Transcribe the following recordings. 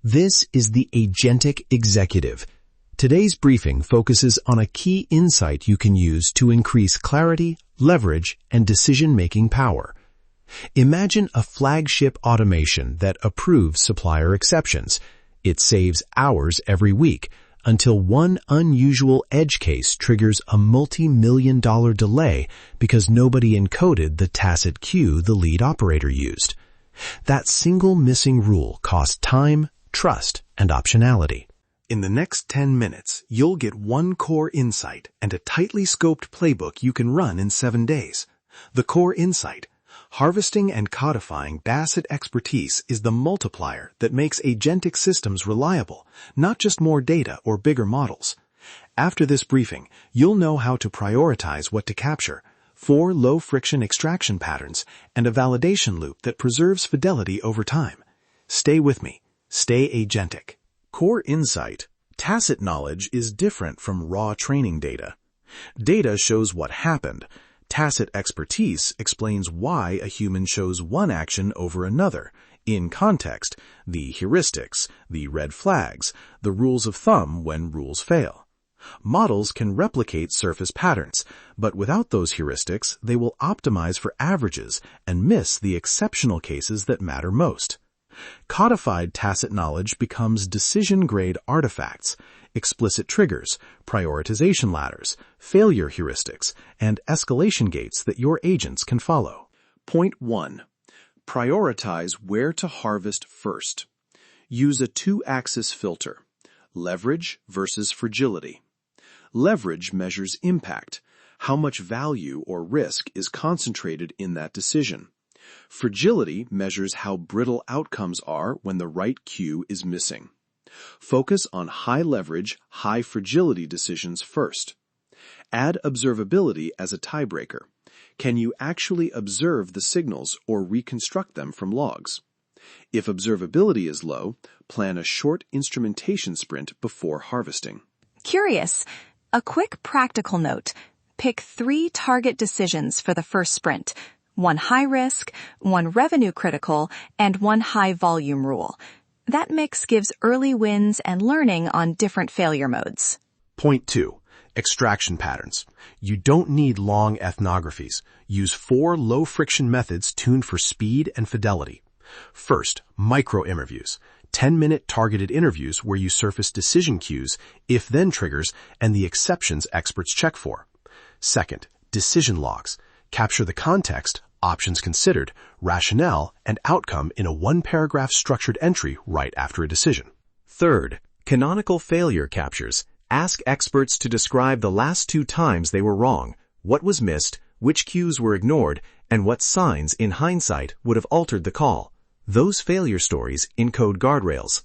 This is the Agentic Executive. Today's briefing focuses on a key insight you can use to increase clarity, leverage, and decision-making power. Imagine a flagship automation that approves supplier exceptions. It saves hours every week until one unusual edge case triggers a multi-million-dollar delay because nobody encoded the tacit queue the lead operator used. That single missing rule costs time, trust, and optionality. In the next 10 minutes, you'll get one core insight and a tightly scoped playbook you can run in 7 days. The core insight: harvesting and codifying Tacit expertise is the multiplier that makes agentic systems reliable, not just more data or bigger models. After this briefing, you'll know how to prioritize what to capture, 4 low-friction extraction patterns, and a validation loop that preserves fidelity over time. Stay with me. Stay agentic. Core insight: tacit knowledge is different from raw training data. Data shows what happened. Tacit expertise explains why a human chose one action over another, in context, the heuristics, the red flags, the rules of thumb when rules fail. Models can replicate surface patterns, but without those heuristics, they will optimize for averages and miss the exceptional cases that matter most. Codified tacit knowledge becomes decision-grade artifacts, explicit triggers, prioritization ladders, failure heuristics, and escalation gates that your agents can follow. Point 1. Prioritize where to harvest first. Use a 2-axis filter: leverage versus fragility. Leverage measures impact, how much value or risk is concentrated in that decision. Fragility measures how brittle outcomes are when the right queue is missing. Focus on high-leverage, high-fragility decisions first. Add observability as a tiebreaker. Can you actually observe the signals or reconstruct them from logs? If observability is low, plan a short instrumentation sprint before harvesting. Curious. A quick practical note. Pick 3 target decisions for the first sprint: 1 high risk, 1 revenue critical, and 1 high volume rule. That mix gives early wins and learning on different failure modes. Point 2. Extraction patterns. You don't need long ethnographies. Use 4 low-friction methods tuned for speed and fidelity. First, micro-interviews. 10-minute targeted interviews where you surface decision cues, if-then triggers, and the exceptions experts check for. Second, decision logs. Capture the context, options considered, rationale, and outcome in a 1-paragraph structured entry right after a decision. Third, canonical failure captures. Ask experts to describe the last 2 times they were wrong, what was missed, which cues were ignored, and what signs, in hindsight, would have altered the call. Those failure stories encode guardrails.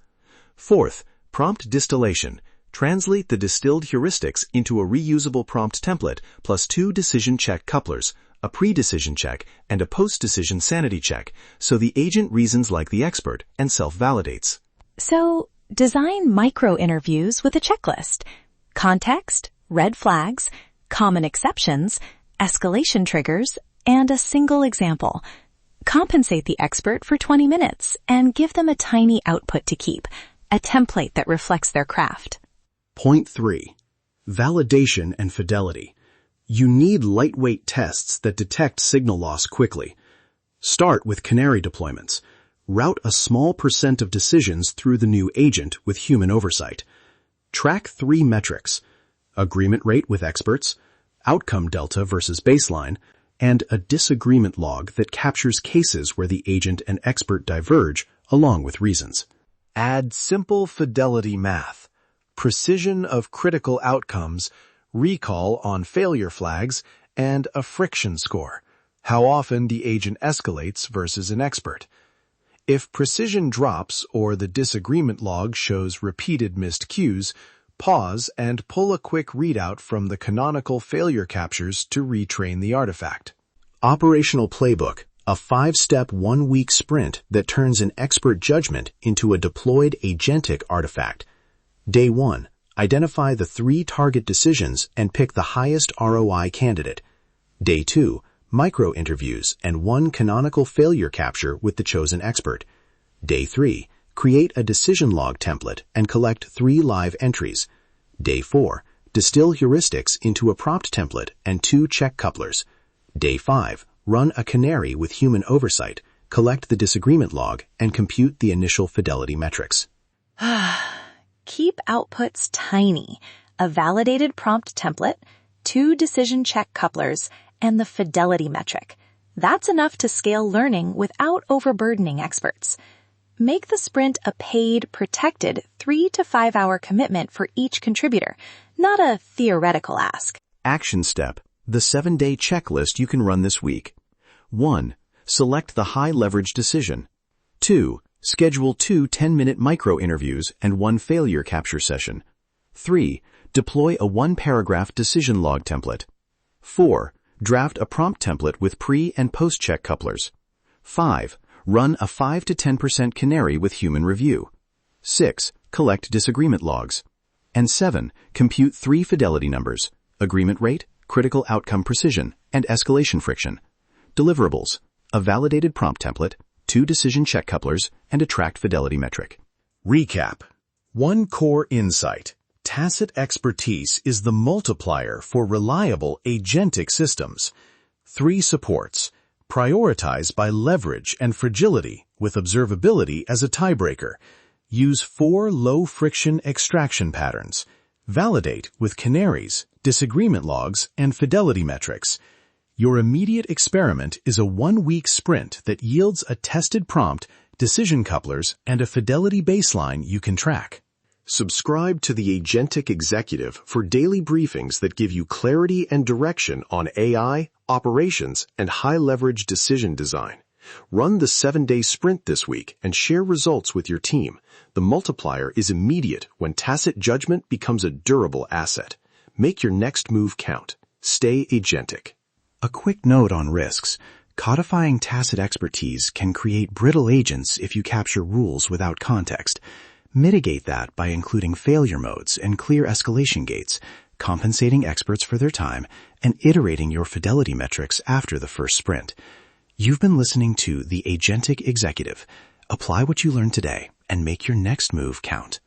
Fourth, prompt distillation. Translate the distilled heuristics into a reusable prompt template plus 2 decision check couplers, a pre-decision check, and a post-decision sanity check, so the agent reasons like the expert and self-validates. So, design micro-interviews with a checklist: context, red flags, common exceptions, escalation triggers, and a single example. Compensate the expert for 20 minutes and give them a tiny output to keep, a template that reflects their craft. Point 3. Validation and fidelity. You need lightweight tests that detect signal loss quickly. Start with canary deployments. Route a small % of decisions through the new agent with human oversight. Track 3 metrics: agreement rate with experts, outcome delta versus baseline, and a disagreement log that captures cases where the agent and expert diverge along with reasons. Add simple fidelity math: precision of critical outcomes, recall on failure flags, and a friction score, how often the agent escalates versus an expert. If precision drops or the disagreement log shows repeated missed cues, pause and pull a quick readout from the canonical failure captures to retrain the artifact. Operational playbook: a 5-step 1-week sprint that turns an expert judgment into a deployed agentic artifact. Day 1. Identify the 3 target decisions and pick the highest ROI candidate. Day 2. Micro-interviews and 1 canonical failure capture with the chosen expert. Day 3. create a decision log template and collect 3 live entries. Day 4, distill heuristics into a prompt template and 2 check couplers. Day 5, run a canary with human oversight, collect the disagreement log, and compute the initial fidelity metrics. Keep outputs tiny. A validated prompt template, 2 decision check couplers, and the fidelity metric. That's enough to scale learning without overburdening experts. Make the sprint a paid, protected 3 to 5 hour commitment for each contributor, not a theoretical ask. Action step, the 7-day checklist you can run this week. 1. Select the high-leverage decision. 2. Schedule 2 10-minute micro-interviews and 1 failure capture session. 3. Deploy a 1-paragraph decision log template. 4. Draft a prompt template with pre- and post-check couplers. 5. Run a 5 to 10% canary with human review. 6. Collect disagreement logs. And 7. Compute 3 fidelity numbers: agreement rate, critical outcome precision, and escalation friction. Deliverables: a validated prompt template, 2 decision check couplers, and a tracked fidelity metric. Recap. 1 core insight. Tacit expertise is the multiplier for reliable agentic systems. 3 supports. Prioritize by leverage and fragility, with observability as a tiebreaker. Use 4 low-friction extraction patterns. Validate with canaries, disagreement logs, and fidelity metrics. Your immediate experiment is a 1-week sprint that yields a tested prompt, decision couplers, and a fidelity baseline you can track. Subscribe to the Agentic Executive for daily briefings that give you clarity and direction on AI, operations, and high-leverage decision design. Run the 7-day sprint this week and share results with your team. The multiplier is immediate when tacit judgment becomes a durable asset. Make your next move count. Stay agentic. A quick note on risks. Codifying tacit expertise can create brittle agents if you capture rules without context. Mitigate that by including failure modes and clear escalation gates, compensating experts for their time, and iterating your fidelity metrics after the first sprint. You've been listening to the Agentic Executive. Apply what you learned today and make your next move count.